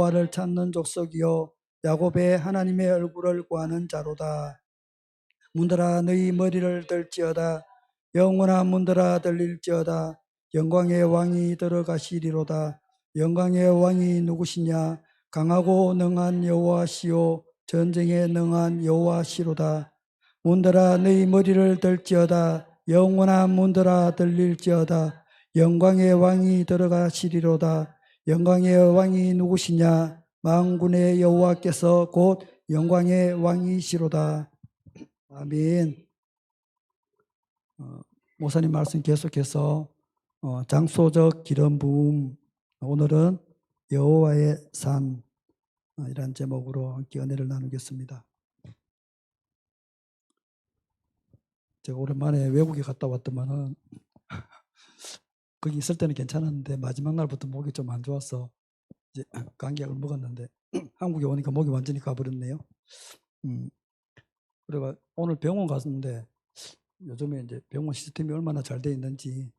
여호와를 찾는 족속이요 야곱의 하나님의 얼굴을 구하는 자로다. 문들아 너희 머리를 들지어다. 영원한 문들아 들릴지어다. 영광의 왕이 들어가시리로다. 영광의 왕이 누구시냐? 강하고 능한 여호와시요 전쟁에 능한 여호와시로다. 문들아 너희 머리를 들지어다. 영원한 문들아 들릴지어다. 영광의 왕이 들어가시리로다. 영광의 왕이 누구시냐? 만군의 여호와께서 곧 영광의 왕이시로다. 아멘. 목사님 말씀 계속해서 장소적 기름 부음, 오늘은 여호와의 산 이란 제목으로 함께 은혜를 나누겠습니다. 제가 오랜만에 외국에 갔다 왔더만은 거기 있을 때는 괜찮았는데 마지막 날부터 목이 좀 안 좋아서 이제 감기약을 먹었는데 한국에 오니까 목이 완전히 가버렸네요. 그래가 오늘 병원 갔는데 요즘에 이제 병원 시스템이 얼마나 잘 돼 있는지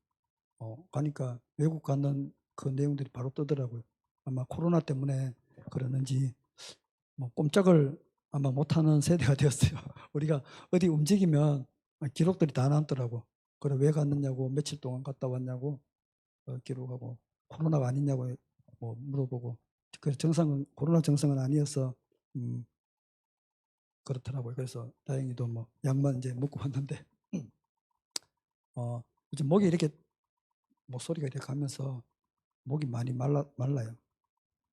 가니까 외국 가는 그 내용들이 바로 뜨더라고요. 아마 코로나 때문에 그러는지 뭐 꼼짝을 아마 못하는 세대가 되었어요. 우리가 어디 움직이면 기록들이 다 남더라고. 그래 왜 갔느냐고 며칠 동안 갔다 왔냐고 기록하고 코로나가 아니냐고 뭐 물어보고 그 정상은 코로나 정상은 아니어서 그렇더라고요. 그래서 다행히도 뭐 약만 이제 먹고 왔는데 요즘 목이 이렇게 목소리가 이렇게 가면서 목이 많이 말라요.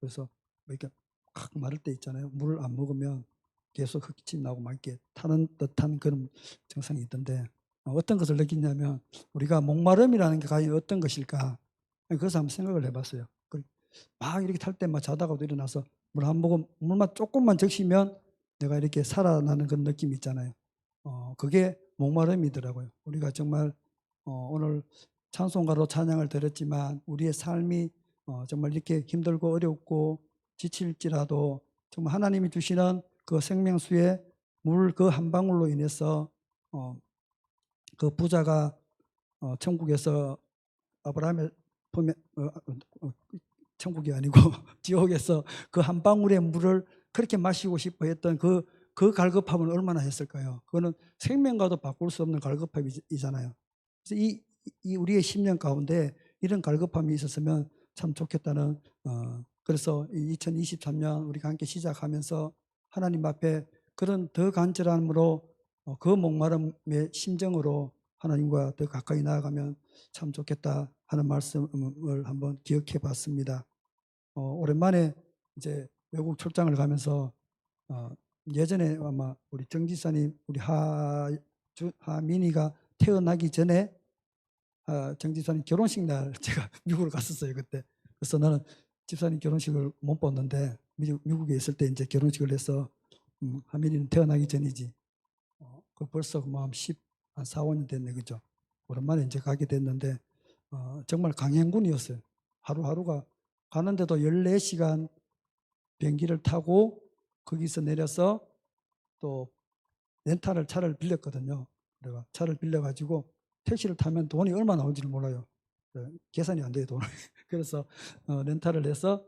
그래서 뭐 이렇게 확 마를 때 있잖아요. 물을 안 먹으면 계속 흑기침 나고 막 이렇게 타는 듯한 그런 증상이 있던데 어떤 것을 느끼냐면 우리가 목마름이라는 게 과연 어떤 것일까? 그래서 한번 생각을 해봤어요. 막 이렇게 탈 때 막 자다가도 일어나서 물 한 모금 물만 조금만 적시면 내가 이렇게 살아나는 그런 느낌이 있잖아요. 그게 목마름이더라고요. 우리가 정말 오늘 찬송가로 찬양을 드렸지만 우리의 삶이 정말 이렇게 힘들고 어렵고 지칠지라도 정말 하나님이 주시는 그 생명수의 물 그 한 방울로 인해서 그 부자가 천국에서 아브라함의 품에 천국이 아니고 지옥에서 그 한 방울의 물을 그렇게 마시고 싶어 했던 그 갈급함은 얼마나 했을까요? 그거는 생명과도 바꿀 수 없는 갈급함이잖아요. 그래서 이 우리의 10년 가운데 이런 갈급함이 있었으면 참 좋겠다는 그래서 2023년 우리가 함께 시작하면서 하나님 앞에 그런 더 간절함으로 그 목마름의 심정으로 하나님과 더 가까이 나아가면 참 좋겠다 하는 말씀을 한번 기억해 봤습니다. 오랜만에 이제 외국 출장을 가면서 예전에 아마 우리 정 지사님 우리 하민이가 태어나기 전에 정 지사님 결혼식 날 제가 미국을 갔었어요 그때. 그래서 나는 집사님 결혼식을 못 봤는데 미국에 있을 때 이제 결혼식을 해서 하민이는 태어나기 전이지. 그 벌써 뭐 한 4, 5년 됐네 그죠. 오랜만에 이제 가게 됐는데 정말 강행군이었어요. 하루하루가 가는데도 14시간 비행기를 타고 거기서 내려서 또 렌탈을 차를 빌렸거든요. 내가 차를 빌려가지고 택시를 타면 돈이 얼마 나올지를 몰라요. 계산이 안 돼요 돈이. 그래서 렌탈을 해서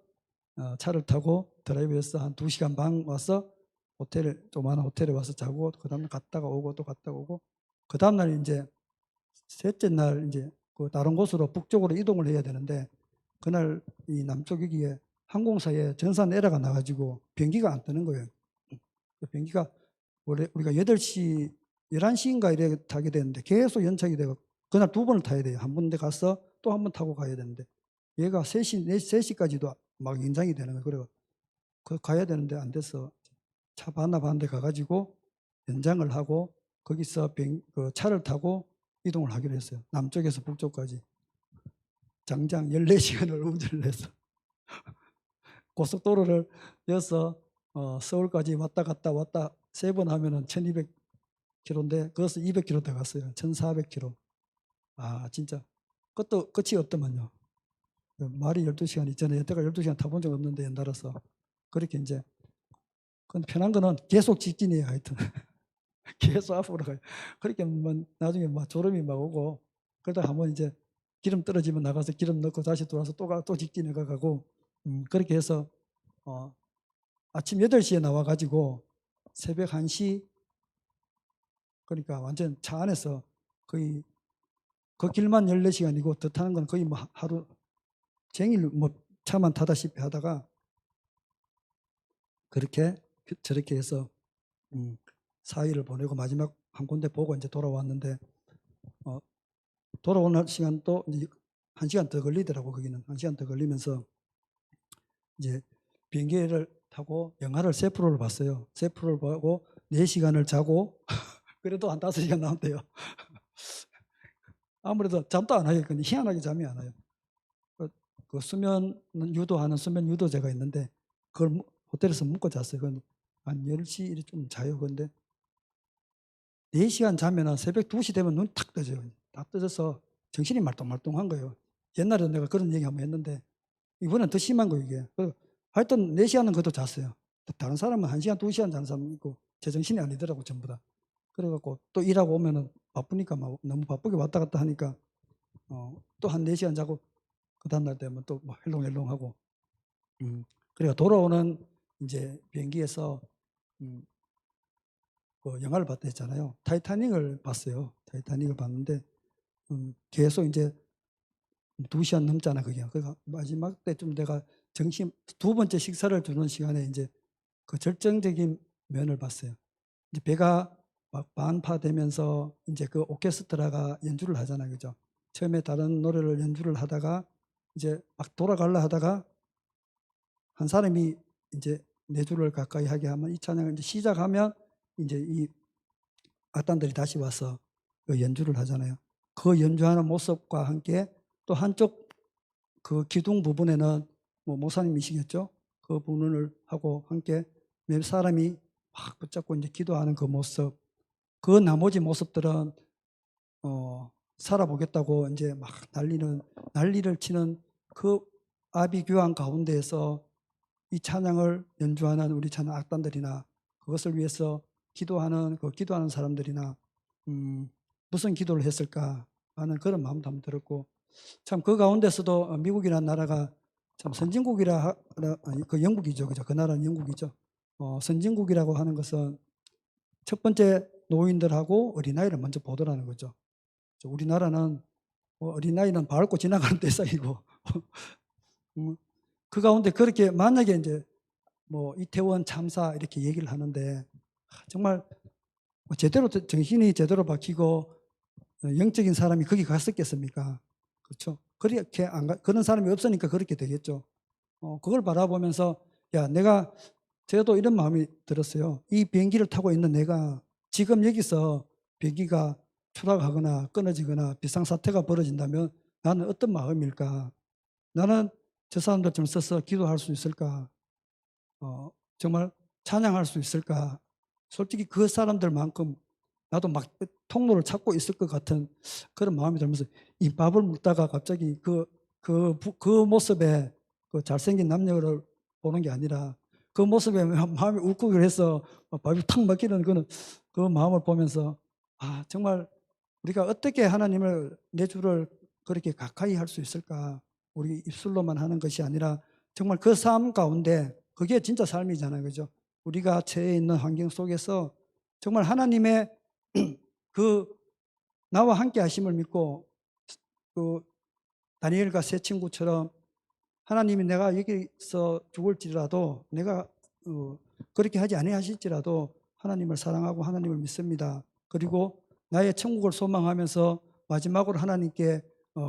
차를 타고 드라이브해서 한 2시간 반 와서 조그마한 호텔에 와서 자고 그 다음날 갔다가 오고 또 갔다가 오고 그 다음날 이제 셋째 날 이제 그 다른 곳으로 북쪽으로 이동을 해야 되는데 그날 이 남쪽 여기에 항공사에 전산 에러가 나가지고 비행기가 안 뜨는 거예요. 비행기가 원래 우리가 8시, 11시인가 이래 타게 되는데 계속 연착이 되고 그날 2번을 타야 돼요. 한 군데 가서 또 한 번 타고 가야 되는데 얘가 3시, 3시까지도 막 연장이 되는 거예요. 그래서 그 가야 되는데 안 돼서 차 반납하는데 가가지고 연장을 하고 거기서 그 차를 타고 이동을 하기로 했어요. 남쪽에서 북쪽까지. 장장 14시간을 운전을 해서 고속도로를 여서 서울까지 왔다 갔다 3번 하면은 1200km인데 그것을 200km 더 갔어요. 1400km. 진짜 끝도 끝이 없더만요. 말이 12시간 있잖아요. 여태까지 12시간 타본 적 없는데 연달아서 그렇게 이제 근데 편한 거는 계속 직진이에요. 하여튼 계속 앞으로 가요. 그렇게 뭐 나중에 막 졸음이 막 오고 그러다가 한번 이제 기름 떨어지면 나가서 기름 넣고 다시 돌아서 또 직진해 가고 그렇게 해서 아침 8시에 나와가지고 새벽 1시, 그러니까 완전 차 안에서 거의 그 길만 14시간이고 더 타는 건 거의 뭐 하루 종일 뭐 차만 타다시피 하다가 그렇게 저렇게 해서 4일을 보내고 마지막 한 군데 보고 이제 돌아왔는데 돌아오는 시간 또 이제 1시간 더 걸리더라고. 거기는 1시간 더 걸리면서 이제 비행기를 타고 영화를 세 프로를 봤어요. 세 프로를 보고 4시간을 자고 그래도 한 5시간 남았대요. 아무래도 잠도 안 하겠거든요. 희한하게 잠이 안 와요. 그 수면 유도하는 수면 유도제가 있는데 그걸 호텔에서 묶고 잤어요. 그건 한 10시 이렇게 좀 자요. 근데 4시간 자면은 새벽 2시 되면 눈 탁 떠져요. 딱 떠져서 정신이 말똥말똥한 거예요. 옛날에 내가 그런 얘기 한번 했는데 이번엔 더 심한 거예요, 이게. 하여튼 4시간은 그래도 잤어요. 다른 사람은 1시간, 2시간 자는 사람 있고 제정신이 아니더라고, 전부 다. 그래갖고 또 일하고 오면은 바쁘니까 막 너무 바쁘게 왔다 갔다 하니까 또 한 4시간 자고 그 다음날 되면 또 뭐 헬롱헬롱하고 그래가 돌아오는 이제 비행기에서 그 영화를 봤다 했잖아요. 타이타닉을 봤어요. 타이타닉을 봤는데 계속 이제 2시간 넘잖아, 그게. 그러니까 마지막 때쯤 내가 정신 두 번째 식사를 주는 시간에 이제 그 절정적인 면을 봤어요. 이제 배가 막 반파되면서 이제 그 오케스트라가 연주를 하잖아요, 그죠? 처음에 다른 노래를 연주를 하다가 이제 막 돌아가려 하다가 한 사람이 이제 4줄을 가까이 하게 하면 이 찬양을 이제 시작하면 이제 이 악단들이 다시 와서 그 연주를 하잖아요. 그 연주하는 모습과 함께 또 한쪽 그 기둥 부분에는 뭐 목사님이시겠죠? 그 부분을 하고 함께 몇 사람이 막 붙잡고 이제 기도하는 그 모습, 그 나머지 모습들은 살아보겠다고 이제 막 난리를 치는 그 아비규환 가운데에서 이 찬양을 연주하는 우리 찬양 악단들이나 그것을 위해서 기도하는 사람들이나 무슨 기도를 했을까 하는 그런 마음도 한번 들었고, 참 그 가운데서도 미국이라는 나라가 참 선진국이라 아니 그 영국이죠, 그죠? 그 나라는 영국이죠. 선진국이라고 하는 것은 첫 번째 노인들하고 어린아이를 먼저 보더라는 거죠. 우리나라는 어린아이는 밟고 지나가는 대상이고 그 가운데 그렇게 만약에 이제 뭐 이태원 참사 이렇게 얘기를 하는데 정말 제대로 정신이 제대로 박히고 영적인 사람이 거기 갔었겠습니까? 그렇죠. 그렇게 그런 사람이 없으니까 그렇게 되겠죠. 그걸 바라보면서 야, 저도 이런 마음이 들었어요. 이 비행기를 타고 있는 내가 지금 여기서 비행기가 추락하거나 끊어지거나 비상사태가 벌어진다면 나는 어떤 마음일까? 나는 저 사람들처럼 서서 기도할 수 있을까? 정말 찬양할 수 있을까? 솔직히 그 사람들만큼 나도 막 통로를 찾고 있을 것 같은 그런 마음이 들면서 이 밥을 먹다가 갑자기 그 모습에 그 잘생긴 남녀를 보는 게 아니라 그 모습에 마음이 울컥해서 밥이 탁 막히는 그 마음을 보면서 아, 정말 우리가 어떻게 하나님을 내 주를 그렇게 가까이 할 수 있을까? 우리 입술로만 하는 것이 아니라 정말 그 삶 가운데 그게 진짜 삶이잖아요. 그죠? 우리가 처해 있는 환경 속에서 정말 하나님의 그 나와 함께 하심을 믿고 그 다니엘과 세 친구처럼 하나님이 내가 여기서 죽을지라도 내가 그렇게 하지 아니하실지라도 하나님을 사랑하고 하나님을 믿습니다. 그리고 나의 천국을 소망하면서 마지막으로 하나님께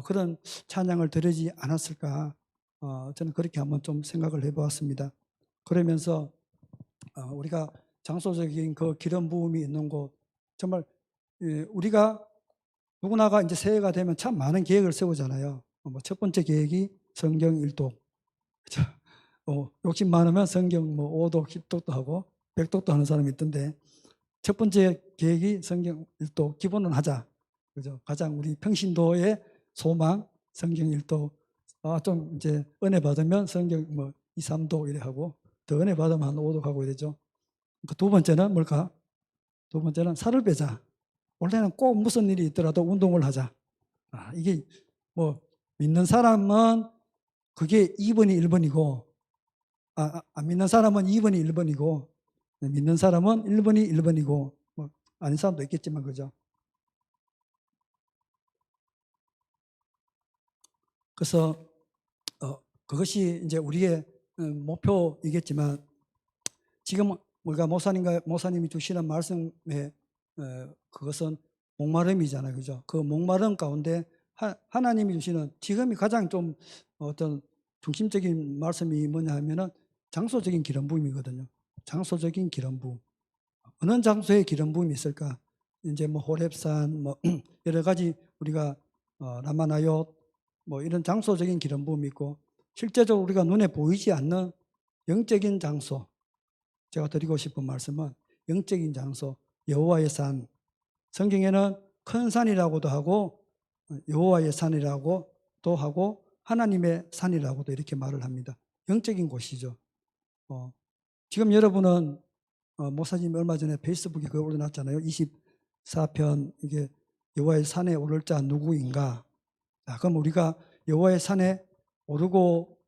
그런 찬양을 드리지 않았을까? 저는 그렇게 한번 좀 생각을 해보았습니다. 그러면서 우리가 장소적인 그 기름 부음이 있는 곳, 정말 우리가 누구나가 이제 새해가 되면 참 많은 계획을 세우잖아요. 첫 번째 계획이 성경 일독. 욕심 많으면 성경 5독, 10독도 하고 100독도 하는 사람이 있던데 첫 번째 계획이 성경 일독 기본은 하자. 그죠? 가장 우리 평신도의 소망 성경 일독. 좀 이제 은혜 받으면 성경 2, 3독 이래 하고 더 은혜 받으면 한 5독 하고 이러죠. 그 두 번째는 뭘까? 두 번째는 살을 빼자. 원래는 꼭 무슨 일이 있더라도 운동을 하자. 이게 믿는 사람은 그게 2번이 1번이고 안 믿는 사람은 2번이 1번이고 믿는 사람은 1번이 1번이고 뭐 아닌 사람도 있겠지만 그죠. 그래서 그것이 이제 우리의 목표이겠지만 지금 우리가 목사님이 주시는 말씀에 그것은 목마름이잖아요, 그죠? 그 목마름 가운데 하나님이 주시는 지금이 가장 좀 어떤 중심적인 말씀이 뭐냐 하면은 장소적인 기름 부음이거든요. 장소적인 기름 부음. 어느 장소에 기름 부음이 있을까? 이제 뭐 호렙산 뭐 여러 가지 우리가 라마나요 뭐 이런 장소적인 기름 부음이 있고 실제적으로 우리가 눈에 보이지 않는 영적인 장소. 제가 드리고 싶은 말씀은 영적인 장소, 여호와의 산. 성경에는 큰 산이라고도 하고 여호와의 산이라고도 하고 하나님의 산이라고도 이렇게 말을 합니다. 영적인 곳이죠. 지금 여러분은 목사님이 얼마 전에 페이스북에 그거 올려놨잖아요. 24편 이게 여호와의 산에 오를 자 누구인가? 그럼 우리가 여호와의 산에 오르고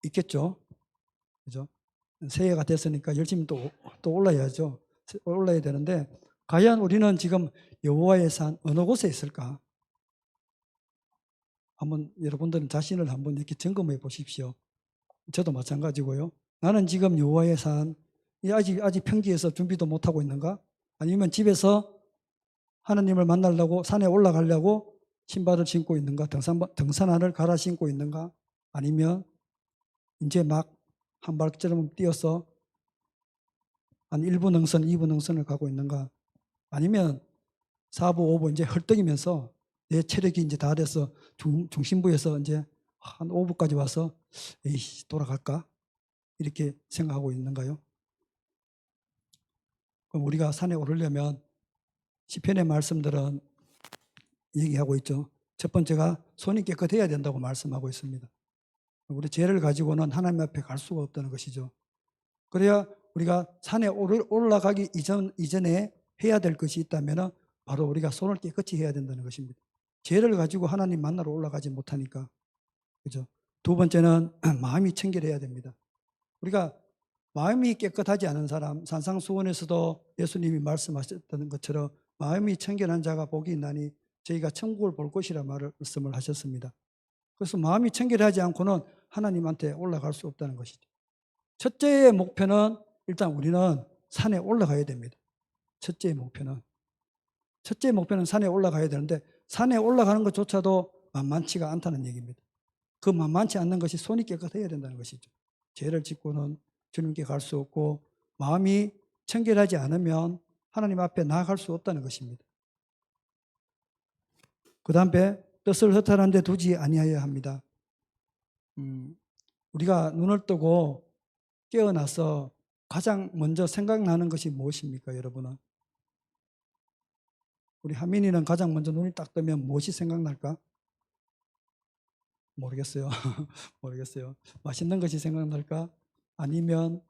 있겠죠. 그죠? 새해가 됐으니까 열심히 또 올라야죠. 올라야 되는데 과연 우리는 지금 여호와의 산 어느 곳에 있을까? 한번 여러분들은 자신을 한번 이렇게 점검해 보십시오. 저도 마찬가지고요. 나는 지금 여호와의 산 아직 평지에서 준비도 못 하고 있는가? 아니면 집에서 하나님을 만나려고 산에 올라가려고 신발을 신고 있는가? 등산화를 갈아 신고 있는가? 아니면 이제 막 한 발처럼 뛰어서 한 1부 능선, 2부 능선을 가고 있는가? 아니면 4부, 5부 이제 헐떡이면서 내 체력이 이제 다 돼서 중심부에서 이제 한 5부까지 와서 에이, 돌아갈까? 이렇게 생각하고 있는가요? 그럼 우리가 산에 오르려면 시편의 말씀들은 얘기하고 있죠. 첫 번째가 손이 깨끗해야 된다고 말씀하고 있습니다. 우리 죄를 가지고는 하나님 앞에 갈 수가 없다는 것이죠. 그래야 우리가 산에 올라가기 이전에 해야 될 것이 있다면 바로 우리가 손을 깨끗이 해야 된다는 것입니다. 죄를 가지고 하나님 만나러 올라가지 못하니까. 그죠? 두 번째는 마음이 청결해야 됩니다. 우리가 마음이 깨끗하지 않은 사람, 산상수훈에서도 예수님이 말씀하셨던 것처럼 마음이 청결한 자가 복이 있나니 저희가 천국을 볼 것이라 말씀을 하셨습니다. 그래서 마음이 청결하지 않고는 하나님한테 올라갈 수 없다는 것이죠. 첫째의 목표는 일단 우리는 산에 올라가야 됩니다. 첫째의 목표는 산에 올라가야 되는데 산에 올라가는 것조차도 만만치가 않다는 얘기입니다. 그 만만치 않는 것이 손이 깨끗해야 된다는 것이죠. 죄를 짓고는 주님께 갈 수 없고 마음이 청결하지 않으면 하나님 앞에 나아갈 수 없다는 것입니다. 그 다음에 뜻을 허탈한 데 두지 아니하여야 합니다. 우리가 눈을 뜨고 깨어나서 가장 먼저 생각나는 것이 무엇입니까, 여러분은? 우리 하민이는 가장 먼저 눈이 딱 뜨면 무엇이 생각날까? 모르겠어요. 모르겠어요. 맛있는 것이 생각날까? 아니면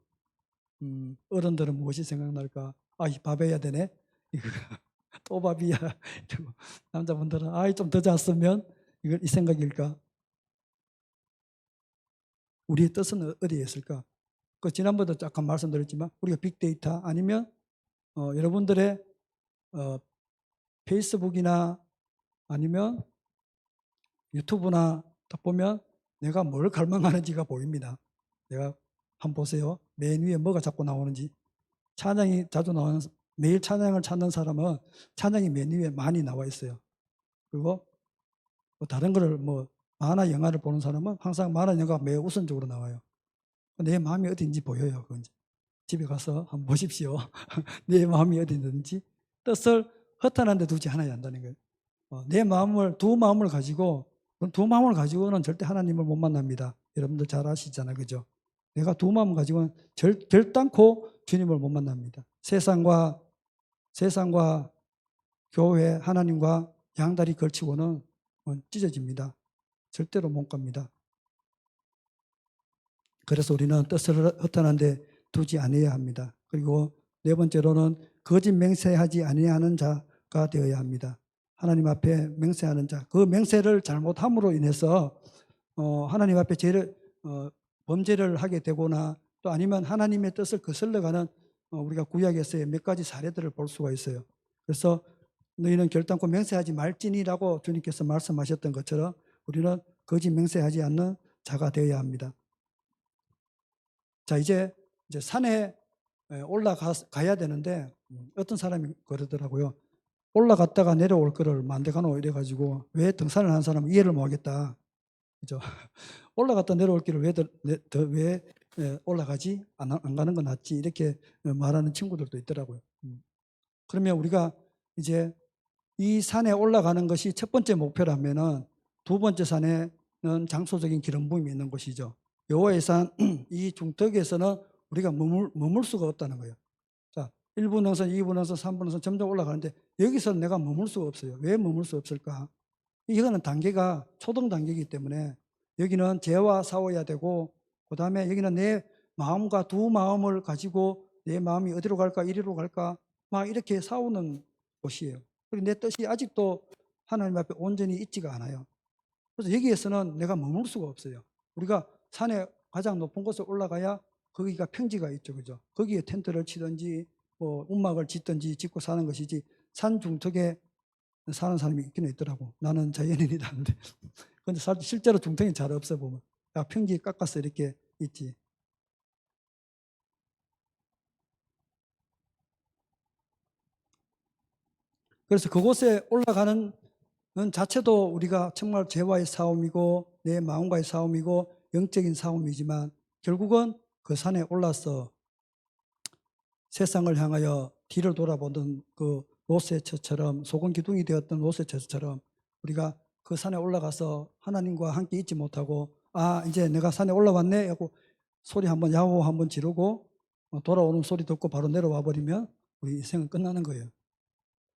어른들은 무엇이 생각날까? 이 밥 해야 되네. 또 밥이야. 남자분들은 좀 더 잤으면 이 생각일까? 우리의 뜻은 어디에 있을까? 그 지난번에도 잠깐 말씀드렸지만 우리가 빅데이터 아니면 여러분들의 페이스북이나 아니면 유튜브나 딱 보면 내가 뭘 갈망하는지가 보입니다. 내가 한번 보세요. 맨 위에 뭐가 자꾸 나오는지. 찬양이 자주 나오는 매일 찬양을 찾는 사람은 찬양이 맨 위에 많이 나와 있어요. 그리고 뭐 다른 거를 뭐 만화 영화를 보는 사람은 항상 만화 영화가 매우 우선적으로 나와요. 내 마음이 어딘지 보여요. 그건 집에 가서 한번 보십시오. 내 마음이 어디 있는지. 뜻을 허탄한 데 두지 않아야 한다는 거예요. 내 마음을 두 마음을 가지고는 절대 하나님을 못 만납니다. 여러분들 잘 아시잖아요. 그죠? 내가 두 마음 가지고는 결단코 주님을 못 만납니다. 세상과 교회, 하나님과 양다리 걸치고는 찢어집니다. 절대로 못 갑니다. 그래서 우리는 뜻을 허탄한 데 두지 아니해야 합니다. 그리고 네 번째로는 거짓 맹세하지 아니하는 자가 되어야 합니다. 하나님 앞에 맹세하는 자. 그 맹세를 잘못함으로 인해서 하나님 앞에 죄를 범죄를 하게 되거나 또 아니면 하나님의 뜻을 거슬러가는 우리가 구약에서의 몇 가지 사례들을 볼 수가 있어요. 그래서 너희는 결단코 맹세하지 말지니라고 주님께서 말씀하셨던 것처럼 우리는 거짓 맹세하지 않는 자가 되어야 합니다. 자, 이제 산에 올라가야 되는데 어떤 사람이 그러더라고요. 올라갔다가 내려올 거를 만대가노 이래가지고 왜 등산을 하는 사람은 이해를 못하겠다. 그죠? 올라갔다 내려올 길을 왜 올라가지? 안 가는 건 낫지. 이렇게 말하는 친구들도 있더라고요. 그러면 우리가 이제 이 산에 올라가는 것이 첫 번째 목표라면은 두 번째 산에는 장소적인 기름 부음이 있는 것이죠. 여호와의 산 이 중턱에서는 우리가 머물 수가 없다는 거예요. 자, 1분 능선, 2분 능선, 3분 능선 점점 올라가는데 여기서는 내가 머물 수가 없어요. 왜 머물 수 없을까? 이거는 단계가 초등 단계이기 때문에 여기는 죄와 싸워야 되고 그다음에 여기는 내 마음과 두 마음을 가지고 내 마음이 어디로 갈까 이리로 갈까 막 이렇게 싸우는 곳이에요. 그리고 내 뜻이 아직도 하나님 앞에 온전히 있지가 않아요. 그래서 여기에서는 내가 머물 수가 없어요. 우리가 산에 가장 높은 곳에 올라가야 거기가 평지가 있죠. 그죠? 거기에 텐트를 치든지 뭐 움막을 짓든지 짓고 사는 것이지 산 중턱에 사는 사람이 있기는 있더라고. 나는 자연인이라는데. 근데 실제로 중턱이 잘 없어 보면. 평지 깎아서 이렇게 있지. 그래서 그곳에 올라가는 자체도 우리가 정말 죄와의 싸움이고 내 마음과의 싸움이고 영적인 싸움이지만 결국은 그 산에 올라서 세상을 향하여 뒤를 돌아보던 그 롯의 처처럼 소금 기둥이 되었던 롯의 처처럼 우리가 그 산에 올라가서 하나님과 함께 있지 못하고 이제 내가 산에 올라왔네 하고 소리 한번 야호 한번 지르고 돌아오는 소리 듣고 바로 내려와 버리면 우리 인생은 끝나는 거예요.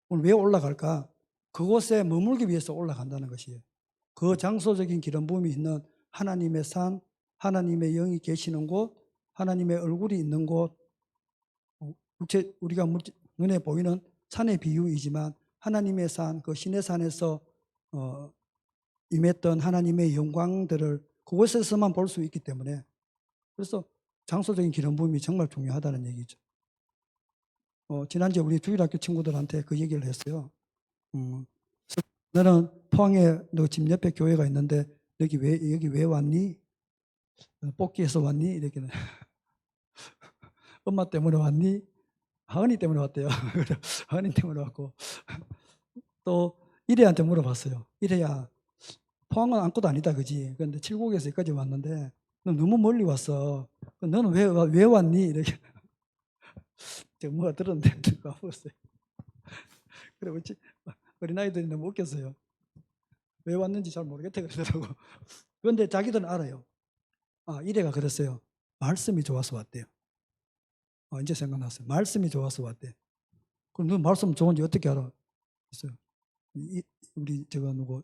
오늘 왜 올라갈까? 그곳에 머물기 위해서 올라간다는 것이에요. 그 장소적인 기름 부음이 있는 하나님의 산, 하나님의 영이 계시는 곳, 하나님의 얼굴이 있는 곳, 우리가 눈에 보이는 산의 비유이지만 하나님의 산, 그 신의 산에서 임했던 하나님의 영광들을 그곳에서만 볼 수 있기 때문에 그래서 장소적인 기름 부음이 정말 중요하다는 얘기죠. 지난주에 우리 주일학교 친구들한테 그 얘기를 했어요. 너는 포항에 너 집 옆에 교회가 있는데 여기 왜 왔니? 뽑기에서 왔니? 이렇게 엄마 때문에 왔니? 하은이 때문에 왔대요. 하은이 때문에 왔고 또 이래한테 물어봤어요. 이래야 포항은 아무것도 아니다, 그지? 그런데 칠곡에서 여기까지 왔는데 너 너무 멀리 왔어. 너는 왜 왔니? 이렇게 제가 뭐가 들었는데 듣고 와봤어요. 그래 어린아이들이 너무 웃겼어요. 왜 왔는지 잘 모르겠다 그러더라고. 그런데 자기들은 알아요. 이래가 그랬어요. 말씀이 좋아서 왔대요. 이제 생각났어요. 말씀이 좋아서 왔대. 그럼 너 말씀 좋은지 어떻게 알아? 그랬어요. 우리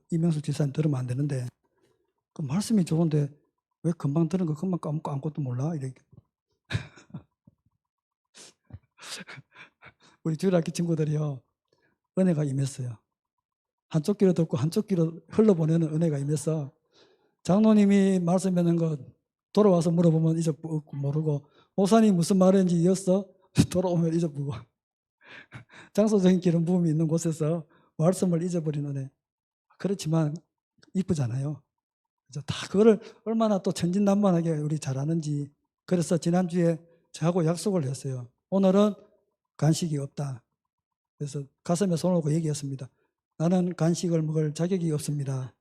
이명수 지사님 들으면 안 되는데 그 말씀이 좋은데 왜 금방 들은 거 금방 까먹고 아무것도 몰라? 이렇게. 우리 주일학교 친구들이요. 은혜가 임했어요. 한쪽 귀로 듣고 한쪽 귀로 흘러보내는 은혜가 임해서 장로님이 말씀하는 거 돌아와서 물어보면 잊어먹고 모르고 목사님 무슨 말인지 이었어? 돌아오면 잊어보고 장소적인 기름 부음이 있는 곳에서 말씀을 잊어버리는 은혜. 그렇지만 이쁘잖아요. 그래서 다 그거를 얼마나 또 천진난만하게 우리 잘하는지. 그래서 지난주에 저하고 약속을 했어요. 오늘은 간식이 없다. 그래서 가슴에 손을 얹고 얘기했습니다. 나는 간식을 먹을 자격이 없습니다.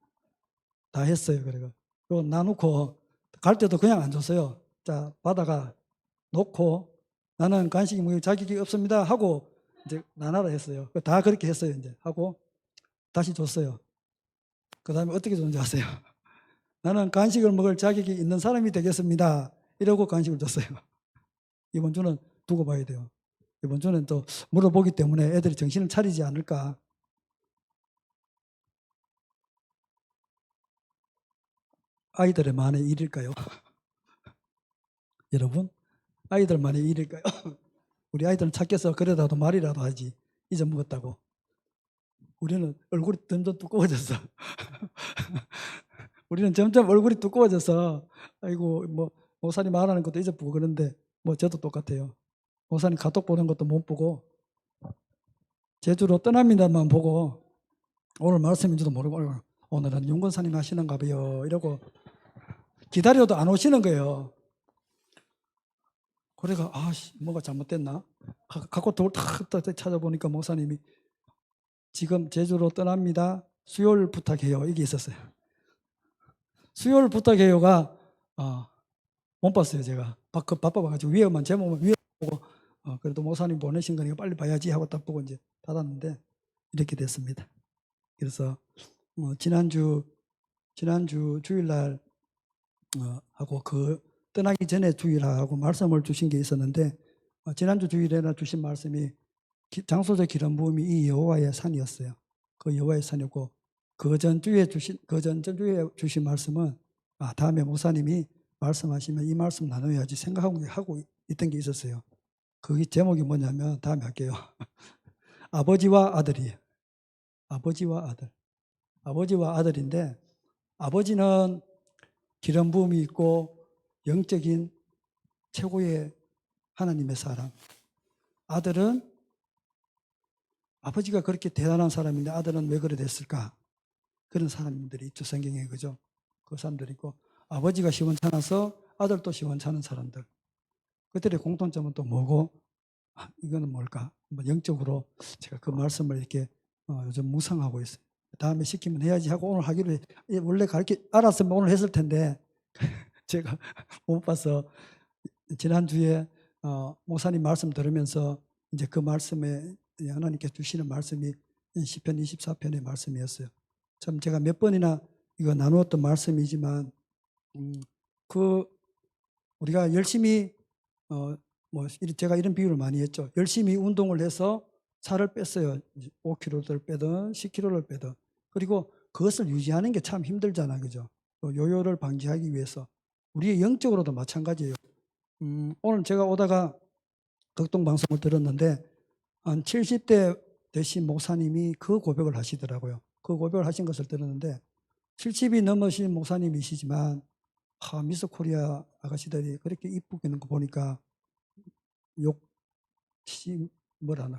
다 했어요. 그리고 나놓고 갈 때도 그냥 안 줬어요. 자, 받아가 놓고 나는 간식이 먹을 자격이 없습니다 하고 이제 나눠라 했어요. 다 그렇게 했어요. 이제 하고 다시 줬어요. 그 다음에 어떻게 줬는지 아세요? 나는 간식을 먹을 자격이 있는 사람이 되겠습니다. 이러고 간식을 줬어요. 이번 주는 두고 봐야 돼요. 이번 주는 또 물어보기 때문에 애들이 정신을 차리지 않을까. 아이들만의 일일까요? 여러분, 아이들만의 일일까요? 우리 아이들은 착해서 그래라도 말이라도 하지. 잊어먹었다고. 우리는 얼굴이 점점 두꺼워졌어. 우리는 점점 얼굴이 두꺼워져서 아이고 목사님 말하는 것도 잊어보고 그런데 뭐 저도 똑같아요. 목사님 카톡 보는 것도 못 보고 제주로 떠납니다만 보고 오늘 말씀인지도 모르고 오늘은 윤건사님 하시는가 봐요 이러고 기다려도 안 오시는 거예요. 그래가 뭐가 잘못됐나? 갖고 탁 찾아보니까 목사님이 지금 제주로 떠납니다. 수요일 부탁해요. 이게 있었어요. 수요일 부탁해요가 못 봤어요. 제가 바빠가지고 위에만 제목만 위에 보고 그래도 목사님 보내신 거니까 빨리 봐야지 하고 딱 보고 이제 닫았는데 이렇게 됐습니다. 그래서 지난주 주일날 하고 그 떠나기 전에 주일하고 말씀을 주신 게 있었는데 지난주 주일에나 주신 말씀이 장소적 기름 부음이 이 여호와의 산이었어요. 그 여호와의 산이었고 그 전주에 주신 말씀은 다음에 목사님이 말씀하시면 이 말씀 나눠야지 생각하고 있던 게 있었어요. 그 제목이 뭐냐면 다음에 할게요. 아버지와 아들이에요. 아버지와 아들. 아버지와 아들인데 아버지는 기름 부음이 있고 영적인 최고의 하나님의 사람. 아들은 아버지가 그렇게 대단한 사람인데 아들은 왜 그래 됐을까? 그런 사람들이 있죠. 성경에 그죠? 그 사람들이 있고 아버지가 시원찮아서 아들도 시원찮은 사람들. 그들의 공통점은 또 뭐고? 이거는 뭘까? 뭐 영적으로 제가 그 말씀을 이렇게 요즘 묵상하고 있어요. 다음에 시키면 해야지 하고 오늘 하기로 원래 알았으면 오늘 했을 텐데 제가 못 봐서 지난주에 목사님 말씀 들으면서 이제 그 말씀에 하나님께서 주시는 말씀이 시편 24편의 말씀이었어요. 참 제가 몇 번이나 이거 나누었던 말씀이지만 그 우리가 열심히 제가 이런 비유를 많이 했죠. 열심히 운동을 해서 살을 뺐어요. 5kg를 빼든 10kg를 빼든. 그리고 그것을 유지하는 게 참 힘들잖아. 그죠? 요요를 방지하기 위해서. 우리 영적으로도 마찬가지예요. 오늘 제가 오다가 극동 방송을 들었는데 한 70대 되신 목사님이 그 고백을 하시더라고요. 그 고백을 하신 것을 들었는데 70이 넘으신 목사님이시지만 미스 코리아 아가씨들이 그렇게 이쁘게 있는 거 보니까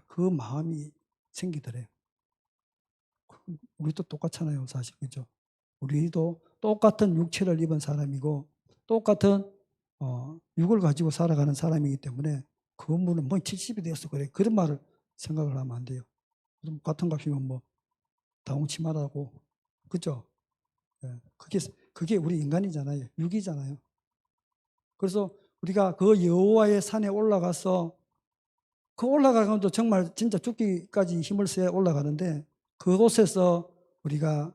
그 마음이 생기더래요. 우리도 똑같잖아요, 사실. 그죠? 우리도 똑같은 육체를 입은 사람이고 똑같은 육을 가지고 살아가는 사람이기 때문에 그 분은 뭐 70이 되었어 그래. 그런 말을 생각을 하면 안 돼요. 그럼 같은 값이면 뭐 다홍치마라고. 그죠? 예. 그게 우리 인간이잖아요. 육이잖아요. 그래서 우리가 그 여호와의 산에 올라가서 그 올라가는 것도 정말 진짜 죽기까지 힘을 써 올라가는데 그곳에서 우리가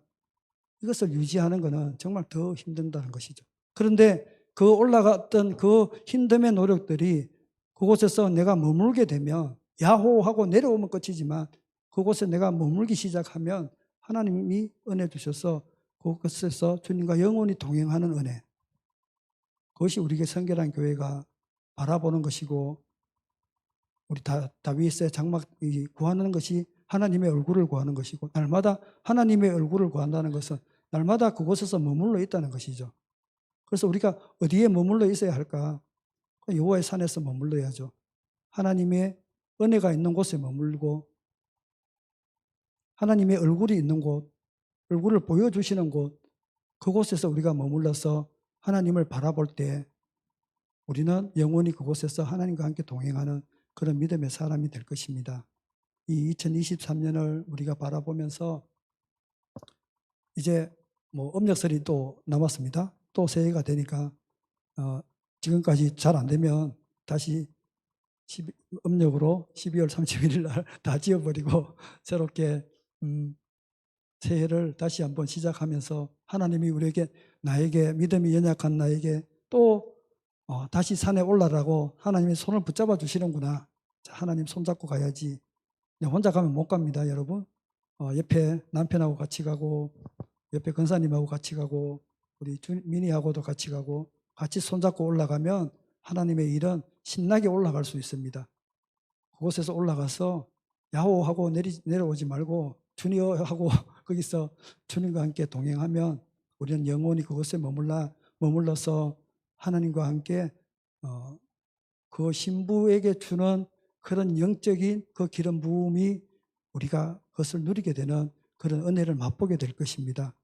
이것을 유지하는 것은 정말 더 힘든다는 것이죠. 그런데 그 올라갔던 그 힘듦의 노력들이 그곳에서 내가 머물게 되면 야호하고 내려오면 끝이지만 그곳에 내가 머물기 시작하면 하나님이 은혜 주셔서 그곳에서 주님과 영원히 동행하는 은혜. 그것이 우리에게 성결한 교회가 바라보는 것이고 우리 다윗의 장막이 구하는 것이 하나님의 얼굴을 구하는 것이고 날마다 하나님의 얼굴을 구한다는 것은 날마다 그곳에서 머물러 있다는 것이죠. 그래서 우리가 어디에 머물러 있어야 할까? 여호와의 산에서 머물러야죠. 하나님의 은혜가 있는 곳에 머물고 하나님의 얼굴이 있는 곳, 얼굴을 보여주시는 곳, 그곳에서 우리가 머물러서 하나님을 바라볼 때 우리는 영원히 그곳에서 하나님과 함께 동행하는 그런 믿음의 사람이 될 것입니다. 이 2023년을 우리가 바라보면서 이제 음력설이 또 남았습니다. 또 새해가 되니까 지금까지 잘 안 되면 다시 음력으로 12월 31일 날 다 지어버리고 새롭게 새해를 다시 한번 시작하면서 하나님이 우리에게 나에게 믿음이 연약한 나에게 또 다시 산에 올라라고 하나님이 손을 붙잡아 주시는구나. 자, 하나님 손잡고 가야지. 혼자 가면 못 갑니다, 여러분. 옆에 남편하고 같이 가고 옆에 권사님하고 같이 가고 우리 민희하고도 같이 가고 같이 손잡고 올라가면 하나님의 일은 신나게 올라갈 수 있습니다. 그곳에서 올라가서 야호하고 내려오지 말고 주니어하고 거기서 주님과 함께 동행하면 우리는 영원히 그곳에 머물러서 하나님과 함께 그 신부에게 주는 그런 영적인 그 기름 부음이 우리가 그것을 누리게 되는 그런 은혜를 맛보게 될 것입니다.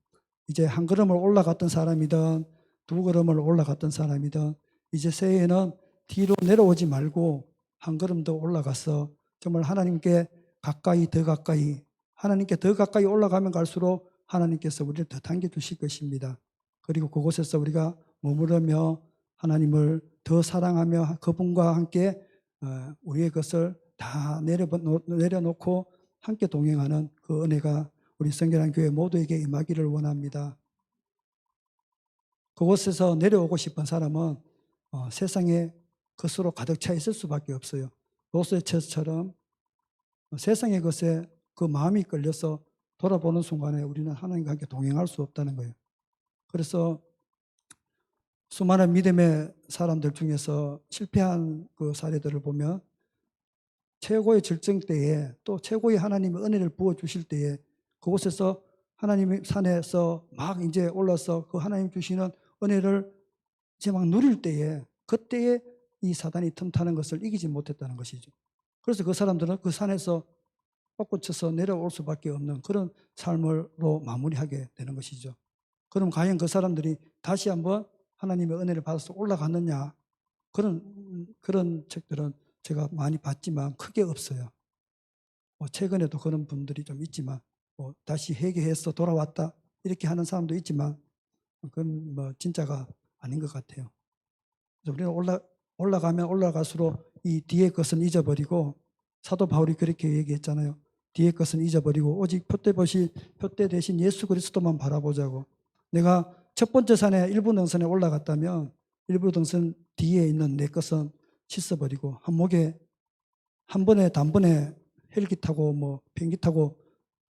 이제 한 걸음을 올라갔던 사람이든 두 걸음을 올라갔던 사람이든 이제 새해에는 뒤로 내려오지 말고 한 걸음 더 올라가서 정말 하나님께 가까이 더 가까이 하나님께 더 가까이 올라가면 갈수록 하나님께서 우리를 더 당겨주실 것입니다. 그리고 그곳에서 우리가 머무르며 하나님을 더 사랑하며 그분과 함께 우리의 것을 다 내려놓고 함께 동행하는 그 은혜가 우리 성결한 교회 모두에게 임하기를 원합니다. 그곳에서 내려오고 싶은 사람은 세상에 것으로 가득 차 있을 수밖에 없어요. 롯의 처처럼 세상의 것에 그 마음이 끌려서 돌아보는 순간에 우리는 하나님과 함께 동행할 수 없다는 거예요. 그래서 수많은 믿음의 사람들 중에서 실패한 그 사례들을 보면 최고의 절정 때에 또 최고의 하나님의 은혜를 부어주실 때에 그곳에서 하나님의 산에서 막 이제 올라서 그 하나님 주시는 은혜를 이제 막 누릴 때에 그때에 이 사단이 틈타는 것을 이기지 못했다는 것이죠. 그래서 그 사람들은 그 산에서 뻗고쳐서 내려올 수밖에 없는 그런 삶으로 마무리하게 되는 것이죠. 그럼 과연 그 사람들이 다시 한번 하나님의 은혜를 받아서 올라갔느냐? 그런 책들은 제가 많이 봤지만 크게 없어요. 최근에도 그런 분들이 좀 있지만 다시 회개해서 돌아왔다 이렇게 하는 사람도 있지만 그건 진짜가 아닌 것 같아요. 그래서 우리는 올라가면 올라갈수록 이 뒤의 것은 잊어버리고 사도 바울이 그렇게 얘기했잖아요. 뒤의 것은 잊어버리고 오직 표대 대신 예수 그리스도만 바라보자고. 내가 첫 번째 산에 일부 등선에 올라갔다면 일부 등선 뒤에 있는 내 것은 씻어버리고 한목에 한 번에 단번에 헬기 타고 비행기 타고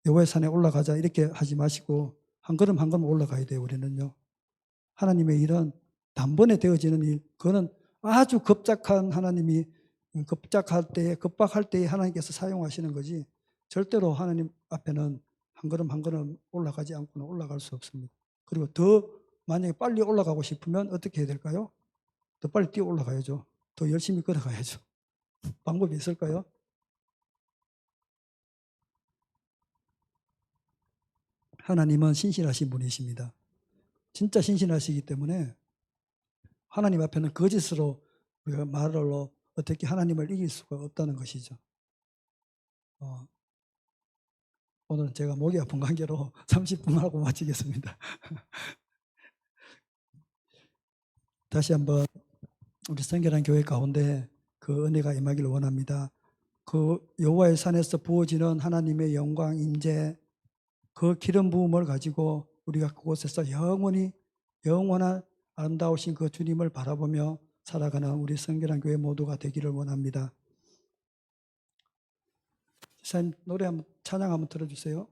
여호와의 산에 올라가자 이렇게 하지 마시고 한 걸음 한 걸음 올라가야 돼요. 우리는요. 하나님의 일은 단번에 되어지는 일, 그거는 아주 급박할 때에 하나님께서 사용하시는 거지 절대로 하나님 앞에는 한 걸음 한 걸음 올라가지 않고는 올라갈 수 없습니다. 그리고 더 만약에 빨리 올라가고 싶으면 어떻게 해야 될까요? 더 빨리 뛰어 올라가야죠. 더 열심히 걸어가야죠. 방법이 있을까요? 하나님은 신실하신 분이십니다. 진짜 신실하시기 때문에 하나님 앞에는 거짓으로 우리가 말로 어떻게 하나님을 이길 수가 없다는 것이죠. 오늘 제가 목이 아픈 관계로 30분 하고 마치겠습니다. 다시 한번 우리 성결한 교회 가운데 그 은혜가 임하기를 원합니다. 그 여호와의 산에서 부어지는 하나님의 영광, 임재, 그 기름 부음을 가지고 우리가 그곳에서 영원한 아름다우신 그 주님을 바라보며 살아가는 우리 성결한 교회 모두가 되기를 원합니다. 지사님 노래 한번 찬양 한번 들어주세요.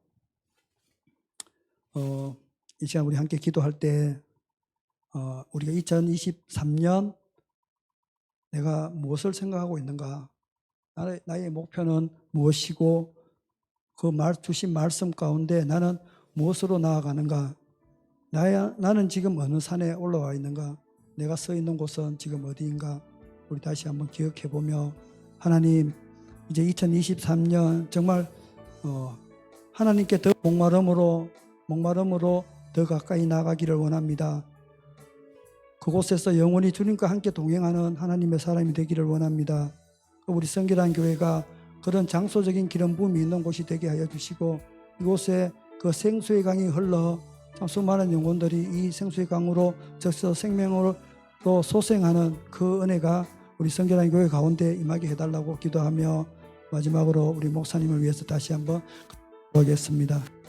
이 시간 우리 함께 기도할 때 우리가 2023년 내가 무엇을 생각하고 있는가? 나의 목표는 무엇이고 그 주신 말씀 가운데 나는 무엇으로 나아가는가? 나는 지금 어느 산에 올라와 있는가? 내가 서 있는 곳은 지금 어디인가? 우리 다시 한번 기억해 보며 하나님 이제 2023년 정말 하나님께 더 목마름으로 더 가까이 나가기를 원합니다. 그곳에서 영원히 주님과 함께 동행하는 하나님의 사람이 되기를 원합니다. 우리 성결한 교회가 그런 장소적인 기름 부음이 있는 곳이 되게 하여 주시고 이곳에 그 생수의 강이 흘러 수많은 영혼들이 이 생수의 강으로 적서 생명으로 소생하는 그 은혜가 우리 성결한 교회 가운데 임하게 해달라고 기도하며 마지막으로 우리 목사님을 위해서 다시 한번 기도하겠습니다.